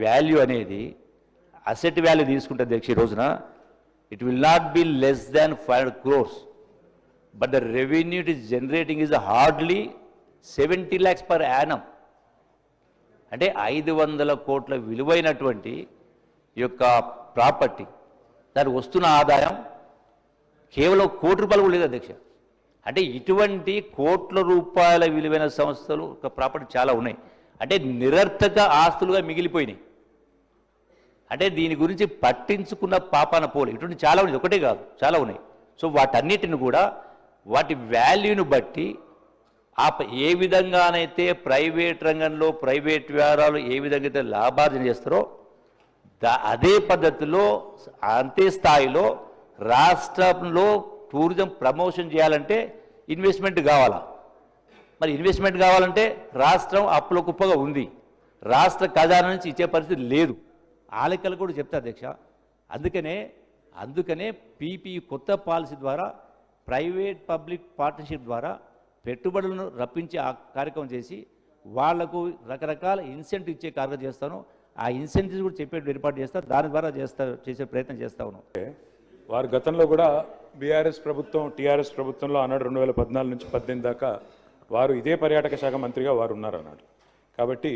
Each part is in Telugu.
వాల్యూ అనేది అసెట్ వాల్యూ తీసుకుంటే అధ్యక్ష ఈ రోజున it will not be less than 500 crores, but the revenue it is generating is hardly 70 lakhs per annum. అంటే 500 కోట్ల విలువైనటువంటి ఈ యొక్క ప్రాపర్టీ, దానికి వస్తున్న ఆదాయం కేవలం ₹1 కోటి కూడా లేదు అధ్యక్ష. అంటే ఇటువంటి కోట్ల రూపాయల విలువైన సంస్థలు ఒక ప్రాపర్టీ చాలా ఉన్నాయి, అంటే నిరర్థక ఆస్తులుగా మిగిలిపోయినాయి. అంటే దీని గురించి పట్టించుకున్న పాపాన పోలే. ఇటువంటి చాలా ఉన్నాయి, ఒకటే కాదు చాలా ఉన్నాయి. సో వాటన్నిటిని కూడా వాటి వాల్యూను బట్టి ఏ విధంగానైతే ప్రైవేట్ రంగంలో ప్రైవేట్ వ్యవహారాలు ఏ విధంగా అయితే లాభార్జన చేస్తారో అదే పద్ధతిలో అంతే స్థాయిలో రాష్ట్రంలో టూరిజం ప్రమోషన్ చేయాలంటే ఇన్వెస్ట్మెంట్ కావాలా. మరి ఇన్వెస్ట్మెంట్ కావాలంటే రాష్ట్రం అప్పుల కుప్పగా ఉంది, రాష్ట్ర ఖజానా నుంచి ఇచ్చే పరిస్థితి లేదు. ఆ లెక్కలు కూడా చెప్తా అధ్యక్ష. అందుకనే పీపీ కొత్త పాలసీ ద్వారా ప్రైవేట్ పబ్లిక్ పార్ట్నర్షిప్ ద్వారా పెట్టుబడులను రప్పించే ఆ కార్యక్రమం చేసి వాళ్లకు రకరకాల ఇన్సెంటివ్ ఇచ్చే కార్యక్రమం చేస్తాను. ఆ ఇన్సెంటివ్స్ కూడా చెప్పేట్టు ఏర్పాటు చేస్తా, దాని ద్వారా చేసే ప్రయత్నం చేస్తా ఉన్నాం. వారు గతంలో కూడా బీఆర్ఎస్ ప్రభుత్వం టీఆర్ఎస్ ప్రభుత్వంలో అన్నాడు 2014 నుంచి 18 దాకా వారు ఇదే పర్యాటక శాఖ మంత్రిగా వారు ఉన్నారు అన్నాడు. కాబట్టి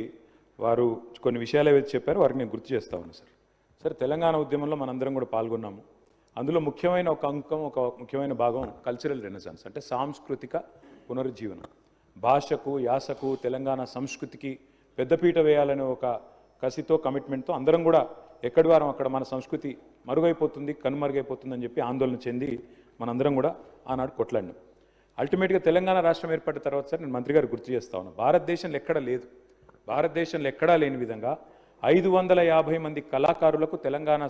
వారు కొన్ని విషయాలు ఏవైతే చెప్పారో వారికి నేను గుర్తు చేస్తా ఉన్నాను సార్. తెలంగాణ ఉద్యమంలో మనందరం కూడా పాల్గొన్నాము. అందులో ముఖ్యమైన ఒక అంకం, ఒక ముఖ్యమైన భాగం కల్చరల్ రెనెసాన్స్, అంటే సాంస్కృతిక పునరుజ్జీవనం. భాషకు, యాసకు, తెలంగాణ సంస్కృతికి పెద్దపీట వేయాలనే ఒక కసితో, కమిట్మెంట్తో అందరం కూడా ఎక్కడి వారం అక్కడ మన సంస్కృతి మరుగైపోతుంది, కనుమరుగైపోతుంది అని చెప్పి ఆందోళన చెంది మనందరం కూడా ఆనాడు కొట్లాడినాం. అల్టిమేట్గా తెలంగాణ రాష్ట్రం ఏర్పడిన తర్వాత సార్ నేను మంత్రి గారు గుర్తు చేస్తా ఉన్నాను, భారతదేశంలో ఎక్కడా లేదు, భారతదేశంలో ఎక్కడా లేని విధంగా 550 మంది కళాకారులకు తెలంగాణ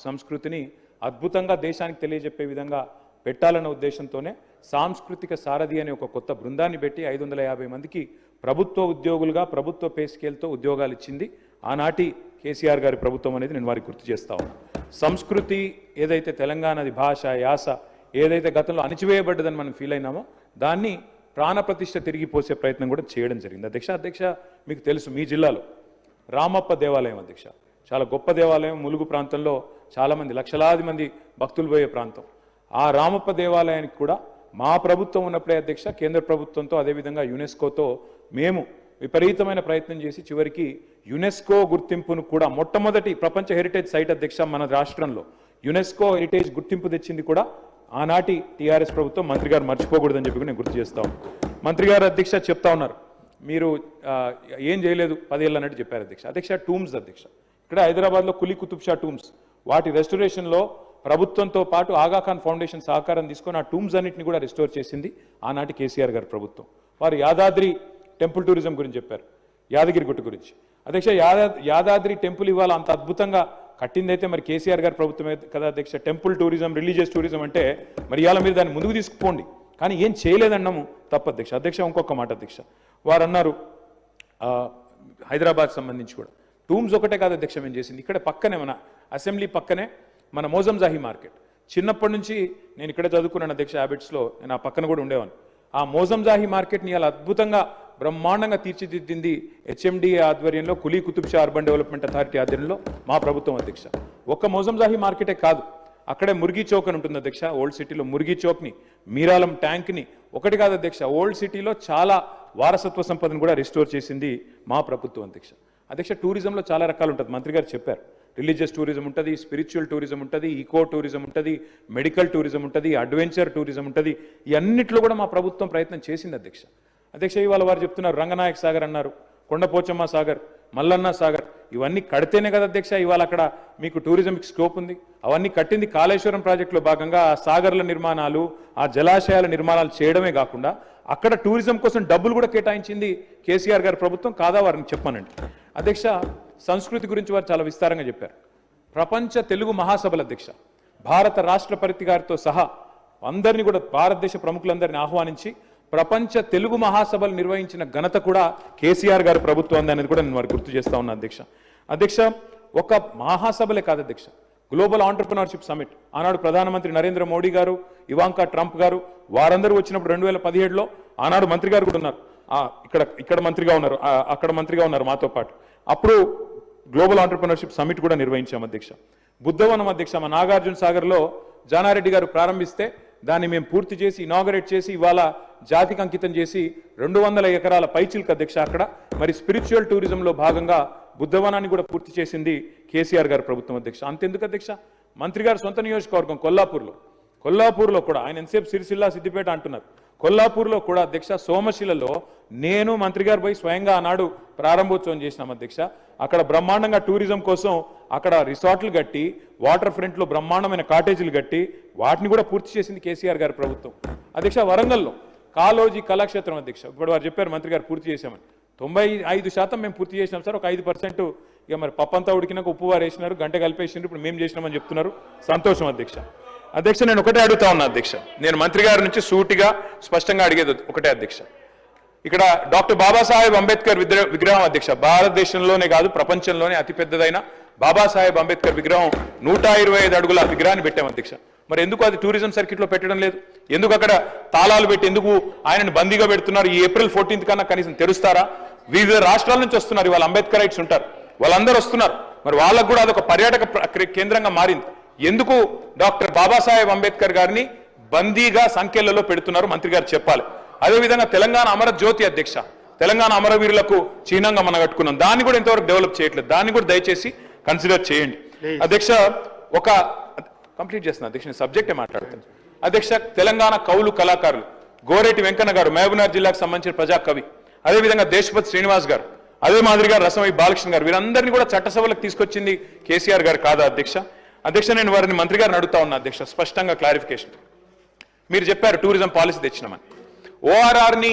సంస్కృతిని అద్భుతంగా దేశానికి తెలియజెప్పే విధంగా పెట్టాలన్న ఉద్దేశంతోనే సాంస్కృతిక సారథి అనే ఒక కొత్త బృందాన్ని పెట్టి 550 మందికి ప్రభుత్వ ఉద్యోగులుగా ప్రభుత్వ పే స్కేల్తో ఉద్యోగాలు ఇచ్చింది ఆనాటి కేసీఆర్ గారి ప్రభుత్వం అనేది నేను వారికి గుర్తు చేస్తా ఉన్నాను. సంస్కృతి ఏదైతే తెలంగాణది భాష, యాస ఏదైతే గతంలో అణిచివేయబడ్డదని మనం ఫీల్ అయినామో దాన్ని ప్రాణప్రతిష్ఠ తిరిగి పోసే ప్రయత్నం కూడా చేయడం జరిగింది. అధ్యక్ష మీకు తెలుసు, మీ జిల్లాలో రామప్ప దేవాలయం అధ్యక్ష చాలా గొప్ప దేవాలయం, ములుగు ప్రాంతంలో చాలామంది లక్షలాది మంది భక్తులు పోయే ప్రాంతం. ఆ రామప్ప దేవాలయానికి కూడా మా ప్రభుత్వం ఉన్నప్పుడే అధ్యక్ష కేంద్ర ప్రభుత్వంతో అదేవిధంగా యునెస్కోతో మేము విపరీతమైన ప్రయత్నం చేసి చివరికి యునెస్కో గుర్తింపును కూడా మొట్టమొదటి ప్రపంచ హెరిటేజ్ సైట్ అధ్యక్ష మన రాష్ట్రంలో యునెస్కో హెరిటేజ్ గుర్తింపు తెచ్చింది కూడా ఆనాటి టీఆర్ఎస్ ప్రభుత్వం. మంత్రి గారు మర్చిపోకూడదని చెప్పి నేను గుర్తు చేస్తా ఉన్నాను. మంత్రి గారు అధ్యక్ష చెప్తా ఉన్నారు మీరు ఏం చేయలేదు 10 ఏళ్ళు అన్నట్టు చెప్పారు అధ్యక్ష. టూమ్స్ అధ్యక్ష ఇక్కడ హైదరాబాద్లో కులీ కుతుబ్ షా టూమ్స్ వాటి రెస్టోరేషన్లో ప్రభుత్వంతో పాటు ఆగాఖాన్ ఫౌండేషన్ సహకారం తీసుకొని ఆ టూమ్స్ అన్నింటినీ కూడా రెస్టోర్ చేసింది ఆనాటి కేసీఆర్ గారి ప్రభుత్వం. వారు యాదాద్రి టెంపుల్ టూరిజం గురించి చెప్పారు, యాదగిరి గుట్ట గురించి. అధ్యక్ష యాదాద్రి టెంపుల్ ఇవాళ అంత అద్భుతంగా కట్టిందైతే మరి కేసీఆర్ గారి ప్రభుత్వమే కదా అధ్యక్ష. టెంపుల్ టూరిజం, రిలీజియస్ టూరిజం అంటే మరి ఇవాళ మీరు దాన్ని ముందుకు తీసుకుపోండి, కానీ ఏం చేయలేదన్నాము తప్పు అధ్యక్ష. ఇంకొక మాట అధ్యక్ష, వారు అన్నారు హైదరాబాద్ సంబంధించి కూడా టూమ్స్ ఒకటే కాదు అధ్యక్ష మేము చేసింది, ఇక్కడ పక్కనే మన అసెంబ్లీ పక్కనే మన మోజంజాహి మార్కెట్. చిన్నప్పటి నుంచి నేను ఇక్కడే చదువుకున్నాను అధ్యక్ష, హ్యాబిట్స్లో నేను ఆ పక్కన కూడా ఉండేవాను. ఆ మోజంజాహి మార్కెట్ని ఇలా అద్భుతంగా బ్రహ్మాండంగా తీర్చిదిద్దింది హెచ్ఎండిఏ ఆధ్వర్యంలో, Quli Qutub Shah urban development authority ఆధ్వర్యంలో మా ప్రభుత్వం అధ్యక్ష. ఒక్క మోజంజాహి మార్కెటే కాదు, అక్కడే మురిగి చౌక్ అని ఉంటుంది అధ్యక్ష. ఓల్డ్ సిటీలో మురిగి చౌక్ని, మీరాలం ట్యాంక్ని ఒకటి కాదు అధ్యక్ష, ఓల్డ్ సిటీలో చాలా వారసత్వ సంపదను కూడా రిస్టోర్ చేసింది మా ప్రభుత్వం అధ్యక్ష. టూరిజంలో చాలా రకాలు ఉంటుంది, మంత్రి గారు చెప్పారు. రిలీజియస్ టూరిజం ఉంటుంది, స్పిరిచువల్ టూరిజం ఉంటుంది, ఈకో టూరిజం ఉంటుంది, మెడికల్ టూరిజం ఉంటుంది, అడ్వెంచర్ టూరిజం ఉంటుంది. ఈ అన్నింటిలో కూడా మా ప్రభుత్వం ప్రయత్నం చేసింది అధ్యక్ష. ఇవాళ వారు చెప్తున్నారు రంగనాయక్ సాగర్ అన్నారు, కొండపోచమ్మ సాగర్, మల్లన్న సాగర్, ఇవన్నీ కడితేనే కదా అధ్యక్ష ఇవాళ అక్కడ మీకు టూరిజంకి స్కోప్ ఉంది. అవన్నీ కట్టింది కాళేశ్వరం ప్రాజెక్టులో భాగంగా ఆ సాగర్ల నిర్మాణాలు, ఆ జలాశయాల నిర్మాణాలు చేయడమే కాకుండా అక్కడ టూరిజం కోసం డబ్బులు కూడా కేటాయించింది కేసీఆర్ గారి ప్రభుత్వం కాదా వారిని చెప్పానండి అధ్యక్ష. సంస్కృతి గురించి వారు చాలా విస్తారంగా చెప్పారు. ప్రపంచ తెలుగు మహాసభల అధ్యక్ష భారత రాష్ట్రపతి గారితో సహా అందరినీ కూడా భారతదేశ ప్రముఖులందరినీ ఆహ్వానించి ప్రపంచ తెలుగు మహాసభలు నిర్వహించిన ఘనత కూడా కేసీఆర్ గారి ప్రభుత్వం అనేది కూడా నేను వారు గుర్తు చేస్తా ఉన్నా అధ్యక్ష. ఒక మహాసభలే కాదు అధ్యక్ష, గ్లోబల్ ఆంటర్ప్రినర్షిప్ సమిట్ ఆనాడు ప్రధానమంత్రి నరేంద్ర మోడీ గారు, ఇవాంకా ట్రంప్ గారు వారందరూ వచ్చినప్పుడు 2017లో ఆనాడు మంత్రి గారు కూడా ఉన్నారు, ఇక్కడ మంత్రిగా ఉన్నారు, అక్కడ మంత్రిగా ఉన్నారు మాతో పాటు. అప్పుడు గ్లోబల్ ఆంటర్ప్రినర్షిప్ సమిట్ కూడా నిర్వహించాం అధ్యక్ష. బుద్ధవనం అధ్యక్ష మా నాగార్జున సాగర్లో జానారెడ్డి గారు ప్రారంభిస్తే దాన్ని మేము పూర్తి చేసి ఇనాగరేట్ చేసి ఇవాళ జాతికి అంకితం చేసి 200 ఎకరాల పైచిల్క్ అధ్యక్ష అక్కడ మరి స్పిరిచువల్ టూరిజంలో భాగంగా బుద్ధవనాన్ని కూడా పూర్తి చేసింది కేసీఆర్ గారు ప్రభుత్వం అధ్యక్ష. అంతెందుకు అధ్యక్ష, మంత్రి గారు సొంత నియోజకవర్గం కొల్లాపూర్లో కూడా ఆయన ఎంతసేపు సిరిసిల్ల సిద్దిపేట అంటున్నారు. కొల్లాపూర్లో కూడా అధ్యక్ష సోమశిలలో నేను మంత్రి గారు పోయి స్వయంగా ఆనాడు ప్రారంభోత్సవం చేసినాం అధ్యక్ష. అక్కడ బ్రహ్మాండంగా టూరిజం కోసం అక్కడ రిసార్ట్లు కట్టి వాటర్ ఫ్రంట్లో బ్రహ్మాండమైన కాటేజీలు కట్టి వాటిని కూడా పూర్తి చేసింది కేసీఆర్ గారి ప్రభుత్వం అధ్యక్ష. వరంగల్లో కాలోజీ కళాక్షేత్రం అధ్యక్ష ఇప్పుడు వారు చెప్పారు మంత్రి గారు పూర్తి చేశామని. 95% మేము పూర్తి చేసినాం సార్. ఒక 5% ఇక మరి పప్పంతా ఉడికినాక ఉప్పు వారు వేసినారు, గంట కలిపేసినారు, ఇప్పుడు మేము చేసినామని చెప్తున్నారు. సంతోషం అధ్యక్ష. అధ్యక్ష నేను ఒకటే అడుగుతా ఉన్నా అధ్యక్ష, నేను మంత్రి గారి నుంచి సూటిగా స్పష్టంగా అడిగేది ఒకటే అధ్యక్ష. ఇక్కడ డాక్టర్ బాబాసాహెబ్ అంబేద్కర్ విగ్రహం అధ్యక్ష, భారతదేశంలోనే కాదు ప్రపంచంలోనే అతిపెద్దదైన బాబాసాహెబ్ అంబేద్కర్ విగ్రహం 125 అడుగుల విగ్రహాన్ని పెట్టాం అధ్యక్ష. మరి ఎందుకు అది టూరిజం సర్కిట్లో పెట్టడం లేదు? ఎందుకు అక్కడ తాళాలు పెట్టి ఎందుకు ఆయనను బందీగా పెడుతున్నారు? ఈ ఏప్రిల్ 14th కన్నా కనీసం తెరుస్తారా? వివిధ రాష్ట్రాల నుంచి వస్తున్నారు, వాళ్ళ అంబేద్కరైట్స్ ఉంటారు, వాళ్ళందరూ వస్తున్నారు. మరి వాళ్ళకు కూడా అదొక పర్యాటక కేంద్రంగా మారింది. ఎందుకు డాక్టర్ బాబాసాహెబ్ అంబేద్కర్ గారిని బందీగా సంఖ్యలలో పెడుతున్నారు మంత్రి గారు చెప్పాలి. అదేవిధంగా తెలంగాణ అమర జ్యోతి అధ్యక్ష, తెలంగాణ అమరవీరులకు చిహ్నంగా మనం కట్టుకున్నాం, దాన్ని కూడా ఇంతవరకు డెవలప్ చేయట్లేదు. దాన్ని కూడా దయచేసి కన్సిడర్ చేయండి అధ్యక్ష. ఒక కంప్లీట్ చేస్తున్నా అధ్యక్ష, నేను సబ్జెక్టే మాట్లాడుతాను అధ్యక్ష. తెలంగాణ కవులు కళాకారులు గోరేటి వెంకన్న గారు మహబూబ్నగర్ జిల్లాకు సంబంధించిన ప్రజా కవి, అదేవిధంగా దేశపతి శ్రీనివాస్ గారు, అదే మాదిరిగా రసమై బాలకృష్ణ గారు, వీరందరినీ కూడా చట్టసభలకు తీసుకొచ్చింది కేసీఆర్ గారు కాదా అధ్యక్ష? అధ్యక్ష నేను వారిని మంత్రి గారిని అడుగుతా ఉన్నా అధ్యక్ష, స్పష్టంగా క్లారిఫికేషన్. మీరు చెప్పారు టూరిజం పాలసీ తెచ్చినామని. ఓఆర్ఆర్ని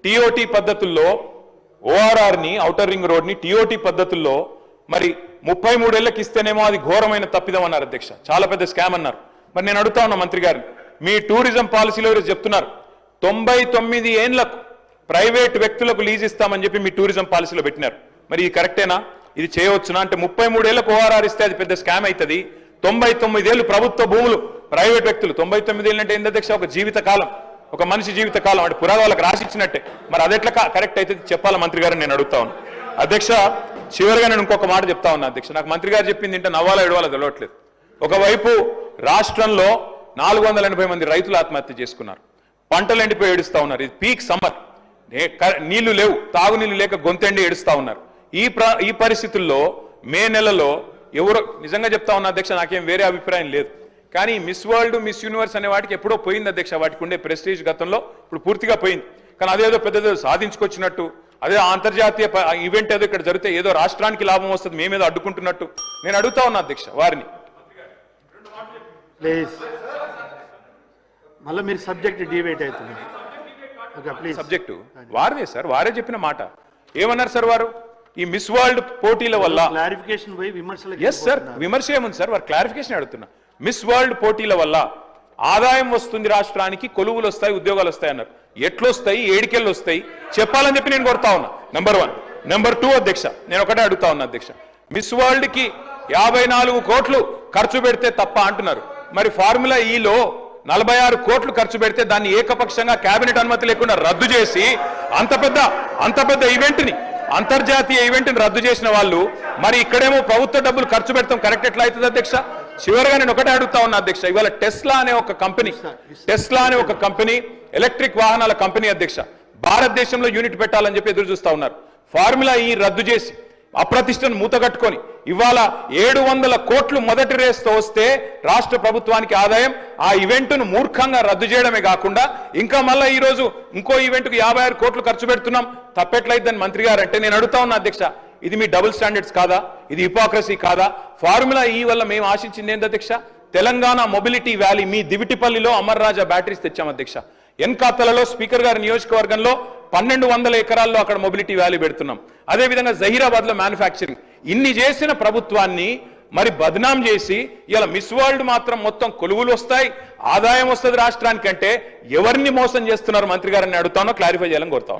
టీఓటీ పద్ధతుల్లో, ఓఆర్ఆర్ని ఔటర్ రింగ్ రోడ్ని టీఓటీ పద్ధతుల్లో మరి 33 ఏళ్ళకి ఇస్తేనేమో అది ఘోరమైన తప్పిదం అన్నారు అధ్యక్ష, చాలా పెద్ద స్కామ్ అన్నారు. మరి నేను అడుగుతా ఉన్నా మంత్రి గారిని, మీ టూరిజం పాలసీలో చెప్తున్నారు 99 ఏళ్లకు ప్రైవేట్ వ్యక్తులకు లీజ్ ఇస్తామని చెప్పి మీ టూరిజం పాలసీలో పెట్టినారు. మరి ఇది కరెక్టేనా? ఇది చేయవచ్చునా? అంటే 33 ఏళ్లకు ఓఆర్ఆర్ ఇస్తే అది పెద్ద స్కామ్ అవుతుంది. 99 ఏళ్ళు ప్రభుత్వ భూములు ప్రైవేట్ వ్యక్తులు, 99 ఏళ్ళు అంటే ఏంటి అధ్యక్ష? ఒక జీవిత కాలం, ఒక మనిషి జీవిత కాలం, అంటే పురాణాలకు రాసిచ్చినట్టే. మరి అదెట్లా కరెక్ట్ అయితే చెప్పాలా మంత్రి గారు? నేను అడుగుతా ఉన్నా అధ్యక్ష. చివరిగా నేను ఇంకొక మాట చెప్తా ఉన్నా అధ్యక్ష, నాకు మంత్రి గారు చెప్పింది ఏంటో నవ్వాలా ఏడవాలో తెలియట్లేదు. ఒకవైపు రాష్ట్రంలో 480 మంది రైతులు ఆత్మహత్య చేసుకున్నారు, పంటలు ఎండిపోయి ఏడుస్తా ఉన్నారు. ఇది పీక్ సమ్మర్, నీళ్లు లేవు, తాగునీళ్లు లేక గొంతెండి ఏడుస్తా ఉన్నారు. ఈ పరిస్థితుల్లో మే నెలలో ఎవరో, నిజంగా చెప్తా ఉన్నా అధ్యక్ష, నాకేం వేరే అభిప్రాయం లేదు, కానీ మిస్ వరల్డ్, మిస్ యూనివర్స్ అనే వాటికి ఎప్పుడో పోయింది అధ్యక్ష. వాటికి ఉండే ప్రెస్టీజ్ గతంలో ఇప్పుడు పూర్తిగా పోయింది. కానీ అదేదో పెద్దదో సాధించుకొచ్చినట్టు, అదే అంతర్జాతీయ ఈవెంట్ ఏదో ఇక్కడ జరిగితే ఏదో రాష్ట్రానికి లాభం వస్తుంది, మేమేదో అడ్డుకుంటున్నట్టు నేను అడుగుతా ఉన్నా అధ్యక్ష వారిని. మళ్ళీ మీరు సబ్జెక్ట్ డిబేట్ అవుతున్నారు. సబ్జెక్టు వారిదే సార్, వారే చెప్పిన మాట. ఏమన్నారు సార్ వారు? ఈ మిస్ వరల్డ్ పోటీల వల్ల క్లారిఫికేషన్ పోయి విమర్శలు. ఎస్ సార్, విమర్శ ఏముంది సార్, వారు క్లారిఫికేషన్ అడుగుతున్నా. మిస్ వరల్డ్ పోటీల వల్ల ఆదాయం వస్తుంది రాష్ట్రానికి, కొలువులు వస్తాయి, ఉద్యోగాలు వస్తాయి అన్నారు. ఎట్లొస్తాయి, ఏడికెళ్ళు వస్తాయి చెప్పాలని చెప్పి నేను కోరుతా ఉన్నా. నెంబర్ 1. నెంబర్ 2 అధ్యక్ష, నేను ఒకటే అడుగుతా ఉన్నా అధ్యక్ష, మిస్ వరల్డ్ కి 54 కోట్లు ఖర్చు పెడితే తప్ప అంటున్నారు. మరి ఫార్ములా ఈలో 46 కోట్లు ఖర్చు పెడితే దాన్ని ఏకపక్షంగా కేబినెట్ అనుమతి లేకుండా రద్దు చేసి అంత పెద్ద ఈవెంట్ ని, అంతర్జాతీయ ఈవెంట్ ని రద్దు చేసిన వాళ్ళు మరి ఇక్కడేమో ప్రభుత్వ డబ్బులు ఖర్చు పెడతాం కరెక్ట్ ఎట్లా అవుతుంది అధ్యక్ష? చివరిగా నేను ఒకటే అడుగుతా ఉన్నా అధ్యక్ష, ఇవాళ టెస్లా అనే ఒక కంపెనీ ఎలక్ట్రిక్ వాహనాల కంపెనీ అధ్యక్ష, భారతదేశంలో యూనిట్ పెట్టాలని చెప్పి ఎదురు చూస్తా ఉన్నారు. ఫార్ములా ఈ రద్దు చేసి అప్రతిష్టను మూతగట్టుకొని ఇవాళ 700 కోట్లు మొదటి రేస్తో వస్తే రాష్ట్ర ప్రభుత్వానికి ఆదాయం, ఆ ఈవెంట్ను మూర్ఖంగా రద్దు చేయడమే కాకుండా ఇంకా మళ్ళీ ఈ రోజు ఇంకో ఈవెంట్కు 56 కోట్లు ఖర్చు పెడుతున్నాం, తప్పెట్లయిద్దని మంత్రి గారు అంటే నేను అడుగుతా ఉన్నా అధ్యక్ష, ఇది మీ డబుల్ స్టాండర్డ్స్ కాదా? ఇది హిపోక్రసీ కాదా? ఫార్ములా ఈ వల్ల మేము ఆశించింది ఏంటి అధ్యక్ష? తెలంగాణ మొబిలిటీ వ్యాలీ, మీ దివిటిపల్లిలో అమర్ రాజా బ్యాటరీస్ తెచ్చాం అధ్యక్ష. ఎన్కాతలలో స్పీకర్ గారి నియోజకవర్గంలో 1200 ఎకరాల్లో అక్కడ మొబిలిటీ వ్యాలీ పెడుతున్నాం. అదేవిధంగా జహీరాబాద్ లో మ్యానుఫ్యాక్చరింగ్. ఇన్ని చేసిన ప్రభుత్వాన్ని మరి బద్నాం చేసి ఇలా మిస్ వరల్డ్ మాత్రం మొత్తం కొలువులు వస్తాయి, ఆదాయం వస్తుంది రాష్ట్రానికంటే ఎవరిని మోసం చేస్తున్నారు మంత్రి గారిని అడుగుతానో క్లారిఫై చేయాలని కోరుతాం.